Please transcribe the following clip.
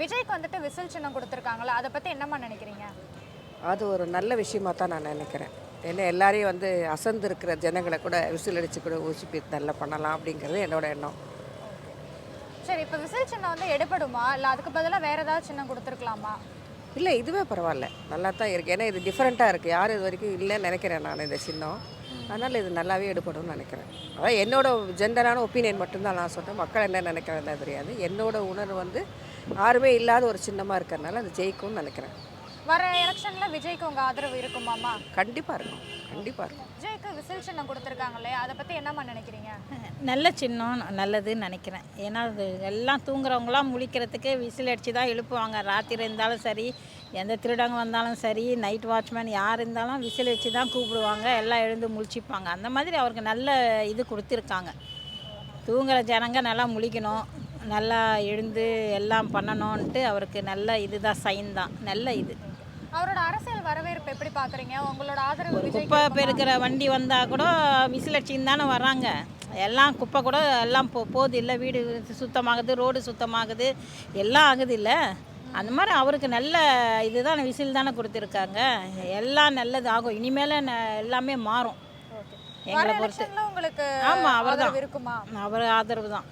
விஜய்க்கு வந்துட்டு விசில் சின்னம் கொடுத்துருக்காங்களா, அதை பற்றி என்னம்மா நினைக்கிறீங்க? அது ஒரு நல்ல விஷயமா தான் நான் நினைக்கிறேன். ஏன்னா எல்லாரையும் அசந்து இருக்கிற ஜனங்களை கூட விசில் அடித்து கூட ஊசி நல்லா பண்ணலாம் அப்படிங்கிறது என்னோட எண்ணம். சரி, இப்போ விசில் சின்னம் வந்து எடுபடுமா, இல்லை அதுக்கு பதிலாக வேறு ஏதாவது சின்னம் கொடுத்துருக்கலாமா? இல்லை, இதுவே பரவாயில்ல, நல்லா தான் இருக்குது. ஏன்னா இது டிஃப்ரெண்ட்டாக இருக்குது, யாரும் இது வரைக்கும் இல்லைன்னு நினைக்கிறேன் நான் இந்த சின்னம். அதனால் இது நல்லாவே எடுபடும்னு நினைக்கிறேன். அதான் என்னோட ஜென்டரான ஒப்பீனியன் மட்டும்தான் நான் சொன்னேன். மக்கள் என்ன நினைக்கிறதா தெரியாது. என்னோட உணர்வு யாருமே இல்லாத ஒரு சின்னமாக இருக்கிறதுனால அது ஜெயிக்கும்னு நினைக்கிறேன். வர எலெக்ஷனில் விஜய்க்கு உங்கள் ஆதரவு இருக்குமாம்மா? கண்டிப்பாக இருக்கும், கண்டிப்பாக இருக்கும். விஜய்க்கு விசில் சின்னம் கொடுத்துருக்காங்களே, அதை பற்றி என்னம்மா நினைக்கிறீங்க? நல்ல சின்னம், நல்லதுன்னு நினைக்கிறேன். ஏன்னா அது எல்லாம் தூங்குறவங்களாம் முழிக்கிறதுக்கு விசில் அடித்து தான் எழுப்புவாங்க. ராத்திரி இருந்தாலும் சரி, எந்த திருடங்க வந்தாலும் சரி, நைட் வாட்ச்மேன் யார் இருந்தாலும் விசில் வச்சு தான் கூப்பிடுவாங்க. எல்லாம் எழுந்து முழிச்சிப்பாங்க. அந்த மாதிரி அவருக்கு நல்ல இது கொடுத்துருக்காங்க. தூங்குகிற ஜனங்க நல்லா முழிக்கணும், நல்லா எழுந்து எல்லாம் பண்ணணுன்ட்டு அவருக்கு நல்ல இதுதான், சைன் தான், நல்ல இது. அவரோட அரசியல் வரவேற்பு எப்படி பார்க்குறீங்க? உங்களோட ஆதரவு விஜய்க்கு குப்பை இருக்குமா? பெருக்கிற வண்டி வந்தால் கூட விசில் அடிச்சின்னு தானே வராங்க. எல்லாம் குப்பை கூட எல்லாம் போகுது இல்லை, வீடு சுத்தமாகுது, ரோடு சுத்தமாகுது, எல்லாம் ஆகுது இல்லை. அந்த மாதிரி அவருக்கு நல்ல இதுதான், விசில் தானே கொடுத்துருக்காங்க. எல்லாம் நல்லது ஆகும். இனிமேல் எல்லாமே மாறும் வர எங்களை பொறுத்து. எலெக்ஷனில் உங்களுக்கு ஆமாம், அவர் தான், ஆதரவு இருக்குமா? அவர் ஆதரவு தான்.